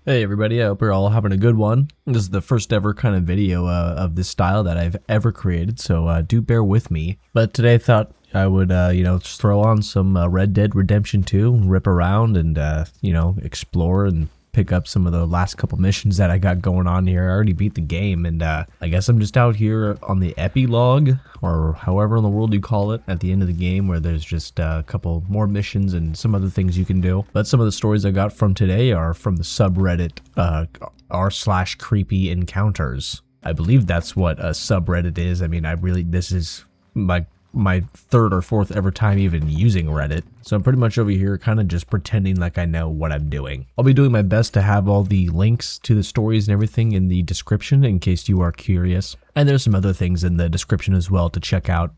Hey everybody, I hope you're all having a good one. This is the first ever kind of video of this style that I've ever created, so do bear with me. But today I thought I would, just throw on some Red Dead Redemption 2, rip around and, explore and pick up some of the last couple missions that I got going on here. I already beat the game, and I guess I'm just out here on the epilogue, or however in the world you call it, at the end of the game, where there's just a couple more missions and some other things you can do. But some of the stories I got from today are from the subreddit r/creepy encounters. I believe that's what a subreddit is. I mean, this is my third or fourth ever time even using Reddit. So I'm pretty much over here kind of just pretending like I know what I'm doing. I'll be doing my best to have all the links to the stories and everything in the description in case you are curious. And there's some other things in the description as well to check out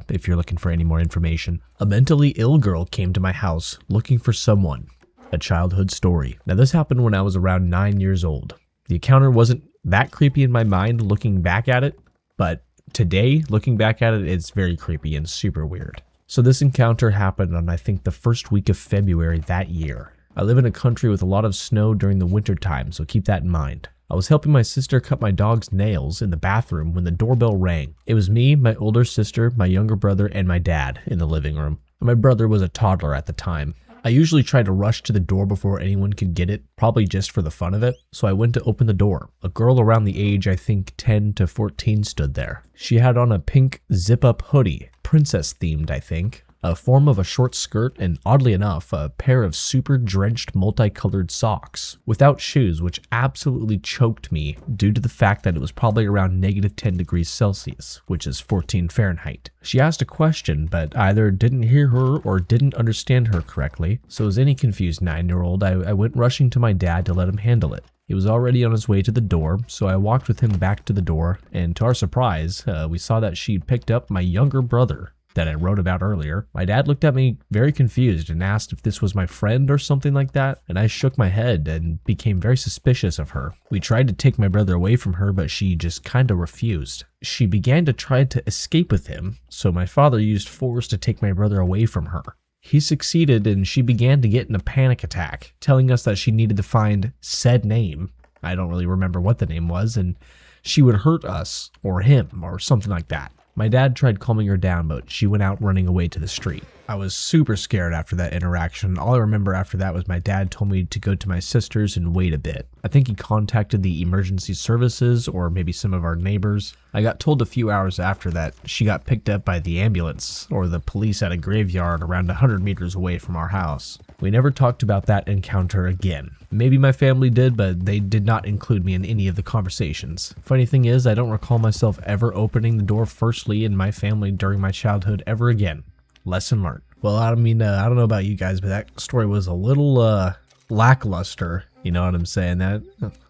if you're looking for any more information. A mentally ill girl came to my house looking for someone. A childhood story. Now this happened when I was around 9 years old. The encounter wasn't that creepy in my mind looking back at it, but today, looking back at it, it's very creepy and super weird. So this encounter happened on, I think, the first week of February that year. I live in a country with a lot of snow during the winter time, so keep that in mind. I was helping my sister cut my dog's nails in the bathroom when the doorbell rang. It was me, my older sister, my younger brother, and my dad in the living room. My brother was a toddler at the time. I usually try to rush to the door before anyone could get it, probably just for the fun of it, so I went to open the door. A girl around the age, I think 10 to 14, stood there. She had on a pink zip-up hoodie, princess-themed, I think, a form of a short skirt, and oddly enough, a pair of super drenched multicolored socks, without shoes, which absolutely choked me due to the fact that it was probably around -10 degrees Celsius, which is 14 Fahrenheit. She asked a question, but either didn't hear her or didn't understand her correctly, so as any confused 9-year-old, I went rushing to my dad to let him handle it. He was already on his way to the door, so I walked with him back to the door, and to our surprise, we saw that she'd picked up my younger brother that I wrote about earlier. My dad looked at me very confused and asked if this was my friend or something like that, and I shook my head and became very suspicious of her. We tried to take my brother away from her, but she just kinda refused. She began to try to escape with him, so my father used force to take my brother away from her. He succeeded, and she began to get in a panic attack, telling us that she needed to find said name. I don't really remember what the name was, and she would hurt us or him or something like that. My dad tried calming her down, but she went out running away to the street. I was super scared after that interaction. All I remember after that was my dad told me to go to my sister's and wait a bit. I think he contacted the emergency services or maybe some of our neighbors. I got told a few hours after that she got picked up by the ambulance or the police at a graveyard around 100 meters away from our house. We never talked about that encounter again. Maybe my family did, but they did not include me in any of the conversations. Funny thing is, I don't recall myself ever opening the door firstly in my family during my childhood ever again. Lesson learned. Well, I mean, I don't know about you guys, but that story was a little lackluster. You know what I'm saying? That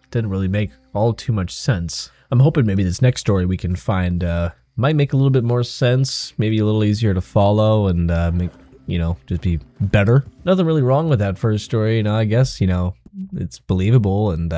didn't really make all too much sense. I'm hoping maybe this next story we can find might make a little bit more sense, maybe a little easier to follow and make, just be better. Nothing really wrong with that first story, I guess, it's believable and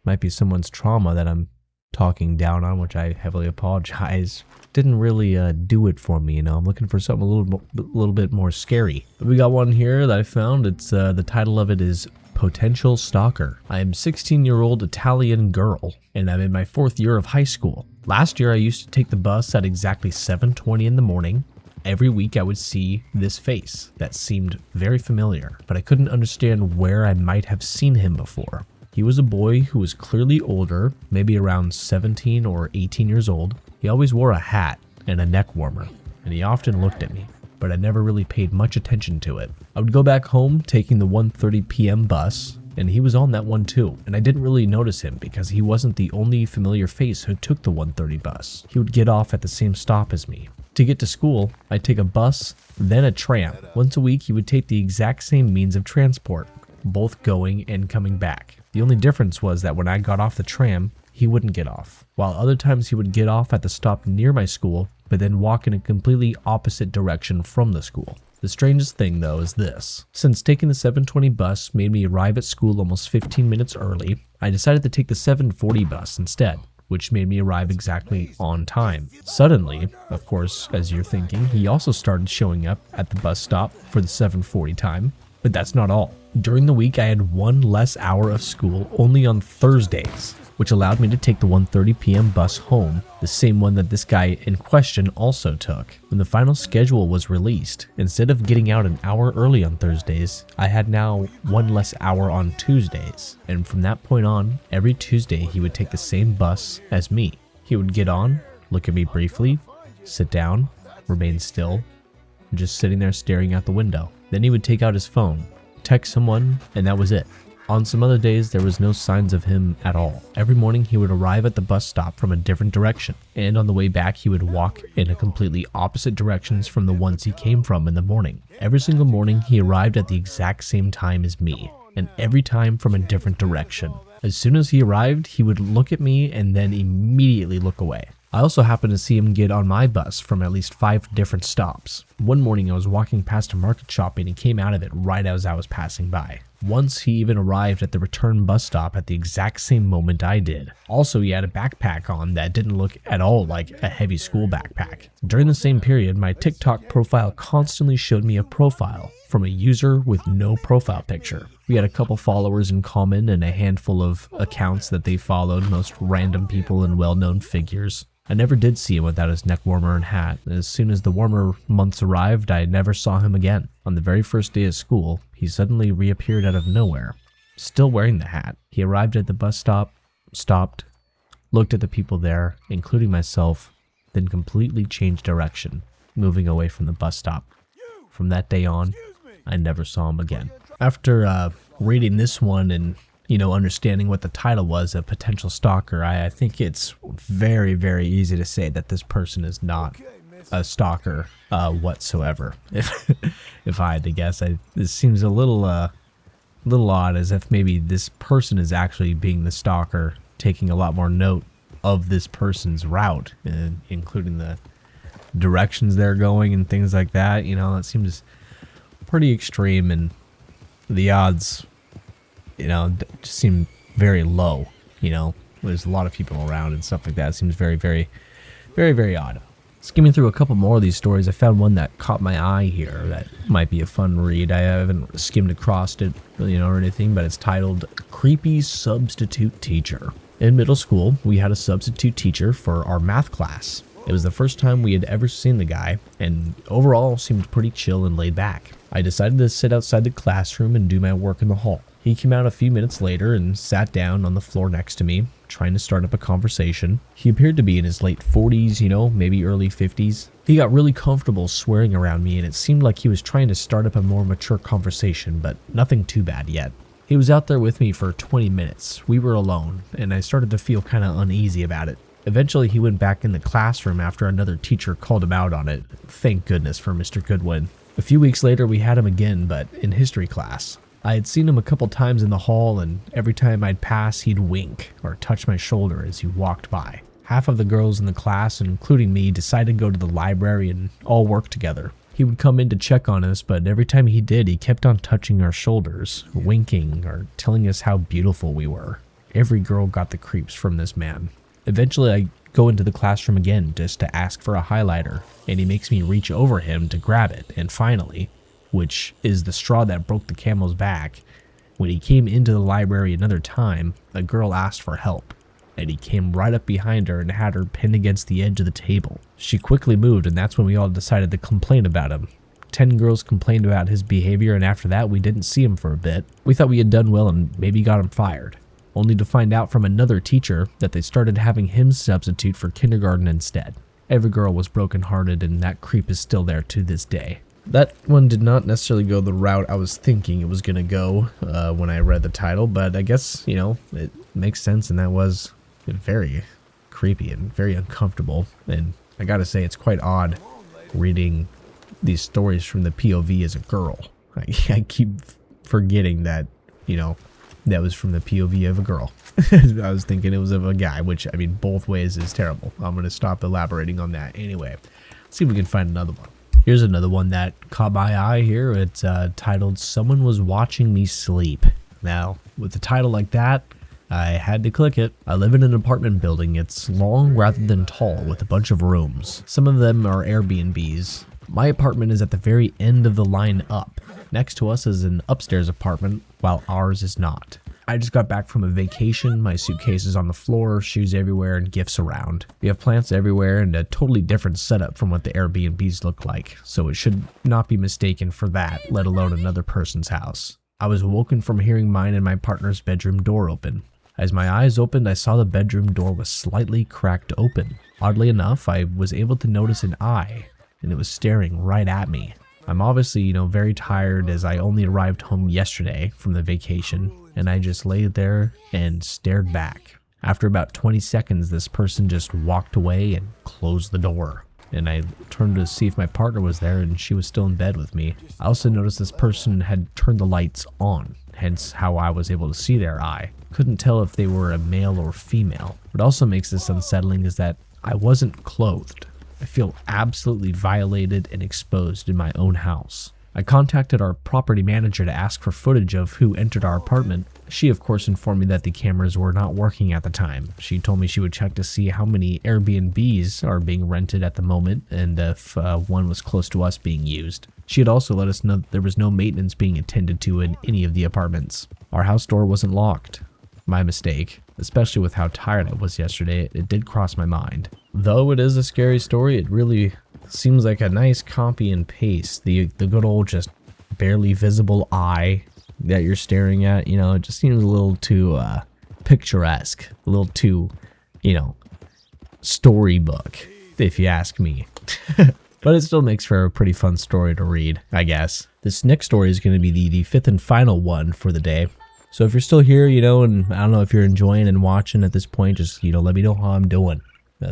might be someone's trauma that I'm talking down on, which I heavily apologize. Didn't really do it for me, I'm looking for something a little bit more scary. But we got one here that I found. It's the title of it is Potential Stalker. I am 16-year-old Italian girl, and I'm in my 4th year of high school. Last year, I used to take the bus at exactly 7:20 in the morning. Every week I would see this face that seemed very familiar, but I couldn't understand where I might have seen him before. He was a boy who was clearly older, maybe around 17 or 18 years old. He always wore a hat and a neck warmer, and he often looked at me, but I never really paid much attention to it. I would go back home taking the 1:30 p.m. bus, and he was on that one too, and I didn't really notice him because he wasn't the only familiar face who took the 1:30 bus. He would get off at the same stop as me. To get to school, I'd take a bus, then a tram. Once a week, he would take the exact same means of transport, both going and coming back. The only difference was that when I got off the tram, he wouldn't get off, while other times he would get off at the stop near my school, but then walk in a completely opposite direction from the school. The strangest thing, though, is this. Since taking the 7:20 bus made me arrive at school almost 15 minutes early, I decided to take the 7:40 bus instead, which made me arrive exactly on time. Suddenly, of course, as you're thinking, he also started showing up at the bus stop for the 7:40 time. But that's not all. During the week, I had one less hour of school only on Thursdays, which allowed me to take the 1:30 p.m. bus home, the same one that this guy in question also took. When the final schedule was released, instead of getting out an hour early on Thursdays, I had now one less hour on Tuesdays. And from that point on, every Tuesday he would take the same bus as me. He would get on, look at me briefly, sit down, remain still, just sitting there staring out the window. Then he would take out his phone, text someone, and that was it. On some other days, there was no signs of him at all. Every morning, he would arrive at the bus stop from a different direction, and on the way back, he would walk in a completely opposite directions from the ones he came from in the morning. Every single morning, he arrived at the exact same time as me, and every time from a different direction. As soon as he arrived, he would look at me and then immediately look away. I also happened to see him get on my bus from at least 5 different stops. One morning I was walking past a market shop and he came out of it right as I was passing by. Once he even arrived at the return bus stop at the exact same moment I did. Also, he had a backpack on that didn't look at all like a heavy school backpack. During the same period, my TikTok profile constantly showed me a profile from a user with no profile picture. We had a couple followers in common and a handful of accounts that they followed, most random people and well-known figures. I never did see him without his neck warmer and hat. As soon as the warmer months arrived, I never saw him again. On the very first day of school, he suddenly reappeared out of nowhere, still wearing the hat. He arrived at the bus stop, stopped, looked at the people there, including myself, then completely changed direction, moving away from the bus stop. From that day on, I never saw him again. After reading this one and understanding what the title was, a potential stalker, I think it's very, very easy to say that this person is not a stalker whatsoever. If I had to guess, this seems a little odd, as if maybe this person is actually being the stalker, taking a lot more note of this person's route, including the directions they're going and things like that. It seems pretty extreme, and the odds just seem very low. There's a lot of people around and stuff like that. It seems very, very, very, very odd. Skimming through a couple more of these stories, I found one that caught my eye here that might be a fun read. I haven't skimmed across it, or anything, but it's titled Creepy Substitute Teacher. In middle school, we had a substitute teacher for our math class. It was the first time we had ever seen the guy, and overall seemed pretty chill and laid back. I decided to sit outside the classroom and do my work in the hall. He came out a few minutes later and sat down on the floor next to me, trying to start up a conversation. He appeared to be in his late 40s, maybe early 50s. He got really comfortable swearing around me, and it seemed like he was trying to start up a more mature conversation, but nothing too bad yet. He was out there with me for 20 minutes. We were alone, and I started to feel kind of uneasy about it. Eventually, he went back in the classroom after another teacher called him out on it. Thank goodness for Mr. Goodwin. A few weeks later, we had him again, but in history class. I had seen him a couple times in the hall, and every time I'd pass, he'd wink or touch my shoulder as he walked by. Half of the girls in the class, including me, decided to go to the library and all work together. He would come in to check on us, but every time he did, he kept on touching our shoulders, winking, or telling us how beautiful we were. Every girl got the creeps from this man. Eventually, I go into the classroom again just to ask for a highlighter, and he makes me reach over him to grab it, and finally, which is the straw that broke the camel's back, when he came into the library another time, a girl asked for help, and he came right up behind her and had her pinned against the edge of the table. She quickly moved, and that's when we all decided to complain about him. 10 girls complained about his behavior, and after that, we didn't see him for a bit. We thought we had done well and maybe got him fired, only to find out from another teacher that they started having him substitute for kindergarten instead. Every girl was brokenhearted, and that creep is still there to this day. That one did not necessarily go the route I was thinking it was going to go when I read the title, but I guess, it makes sense, and that was very creepy and very uncomfortable. And I gotta say, it's quite odd reading these stories from the POV as a girl. I keep forgetting that, that was from the POV of a girl. I was thinking it was of a guy, which, both ways is terrible. I'm going to stop elaborating on that. Anyway, let's see if we can find another one. Here's another one that caught my eye here. It's titled, Someone Was Watching Me Sleep. Now, with a title like that, I had to click it. I live in an apartment building. It's long rather than tall with a bunch of rooms. Some of them are Airbnbs, My apartment is at the very end of the line up. Next to us is an upstairs apartment, while ours is not. I just got back from a vacation, my suitcase is on the floor, shoes everywhere, and gifts around. We have plants everywhere and a totally different setup from what the Airbnbs look like, so it should not be mistaken for that, let alone another person's house. I was woken from hearing mine and my partner's bedroom door open. As my eyes opened, I saw the bedroom door was slightly cracked open. Oddly enough, I was able to notice an eye, and it was staring right at me. I'm obviously, very tired as I only arrived home yesterday from the vacation, and I just laid there and stared back. After about 20 seconds, this person just walked away and closed the door. And I turned to see if my partner was there, and she was still in bed with me. I also noticed this person had turned the lights on, hence how I was able to see their eye. Couldn't tell if they were a male or female. What also makes this unsettling is that I wasn't clothed. I feel absolutely violated and exposed in my own house. I contacted our property manager to ask for footage of who entered our apartment. She of course informed me that the cameras were not working at the time. She told me she would check to see how many Airbnbs are being rented at the moment and if one was close to us being used. She had also let us know that there was no maintenance being attended to in any of the apartments. Our house door wasn't locked. My mistake. Especially with how tired I was yesterday, it did cross my mind. Though it is a scary story, it really seems like a nice copy and paste. The good old just barely visible eye that you're staring at, it just seems a little too picturesque, a little too, storybook, if you ask me. But it still makes for a pretty fun story to read, I guess. This next story is going to be the fifth and final one for the day. So if you're still here, and I don't know if you're enjoying and watching at this point, just, let me know how I'm doing.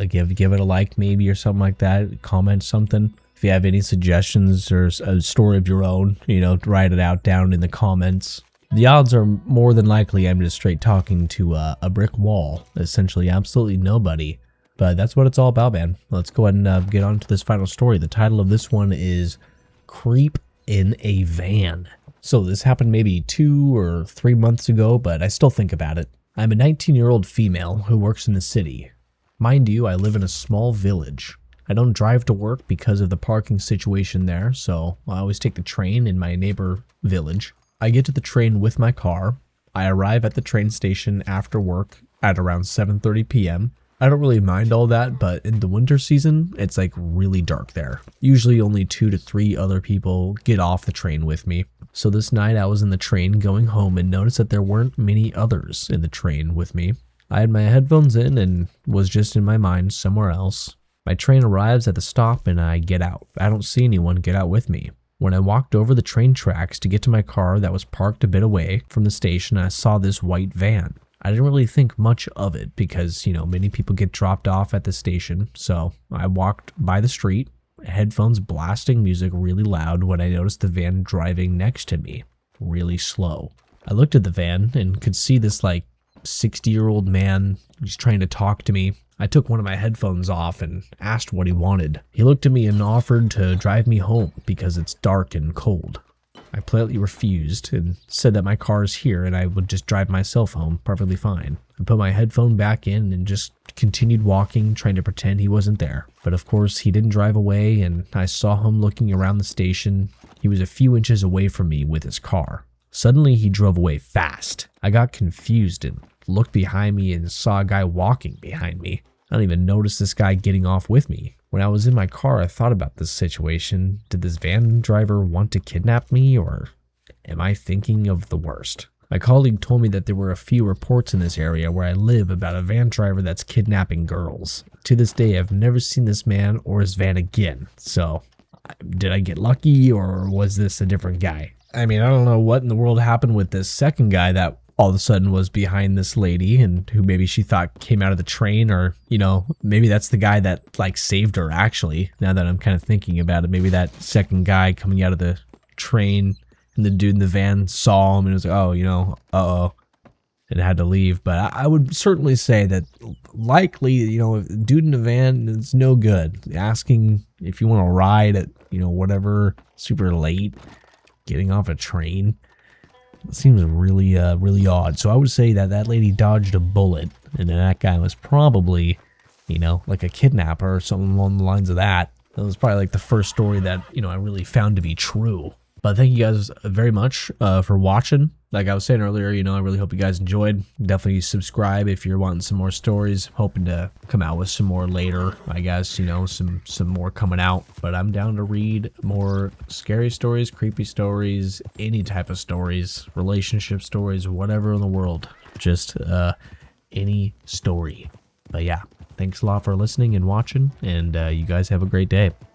Give it a like maybe or something like that. Comment something. If you have any suggestions or a story of your own, write it out down in the comments. The odds are more than likely I'm just straight talking to a brick wall. Essentially absolutely nobody. But that's what it's all about, man. Let's go ahead and get on to this final story. The title of this one is Creep in a Van. So this happened maybe 2 or 3 months ago, but I still think about it. I'm a 19-year-old female who works in the city. Mind you, I live in a small village. I don't drive to work because of the parking situation there, so I always take the train in my neighbor village. I get to the train with my car. I arrive at the train station after work at around 7:30 p.m. I don't really mind all that, but in the winter season, it's like really dark there. Usually only 2 to 3 other people get off the train with me. So this night I was in the train going home and noticed that there weren't many others in the train with me. I had my headphones in and was just in my mind somewhere else. My train arrives at the stop and I get out. I don't see anyone get out with me. When I walked over the train tracks to get to my car that was parked a bit away from the station, I saw this white van. I didn't really think much of it because, many people get dropped off at the station. So I walked by the street, headphones blasting music really loud when I noticed the van driving next to me, really slow. I looked at the van and could see this 60-year-old man. He's trying to talk to me. I took one of my headphones off and asked what he wanted. He looked at me and offered to drive me home because it's dark and cold. I politely refused and said that my car is here and I would just drive myself home perfectly fine. I put my headphone back in and just continued walking, trying to pretend he wasn't there. But of course, he didn't drive away and I saw him looking around the station. He was a few inches away from me with his car. Suddenly, he drove away fast. I got confused and looked behind me and saw a guy walking behind me. I don't even notice this guy getting off with me. When I was in my car, I thought about this situation. Did this van driver want to kidnap me, or am I thinking of the worst? My colleague told me that there were a few reports in this area where I live about a van driver that's kidnapping girls. To this day, I've never seen this man or his van again. So, did I get lucky, or was this a different guy? I mean, I don't know what in the world happened with this second guy that all of a sudden was behind this lady and who maybe she thought came out of the train, or, maybe that's the guy that saved her actually. Now that I'm kind of thinking about it, maybe that second guy coming out of the train and the dude in the van saw him and was like, oh, uh-oh, and had to leave. But I would certainly say that likely, dude in the van is no good. Asking if you want to ride at, whatever, super late, getting off a train. It seems really, really odd. So I would say that lady dodged a bullet, and then that guy was probably, like a kidnapper or something along the lines of that. That was probably like the first story that, I really found to be true. But thank you guys very much for watching. Like I was saying earlier, I really hope you guys enjoyed. Definitely subscribe if you're wanting some more stories. Hoping to come out with some more later, I guess, some more coming out. But I'm down to read more scary stories, creepy stories, any type of stories, relationship stories, whatever in the world. Just any story. But yeah, thanks a lot for listening and watching, and you guys have a great day.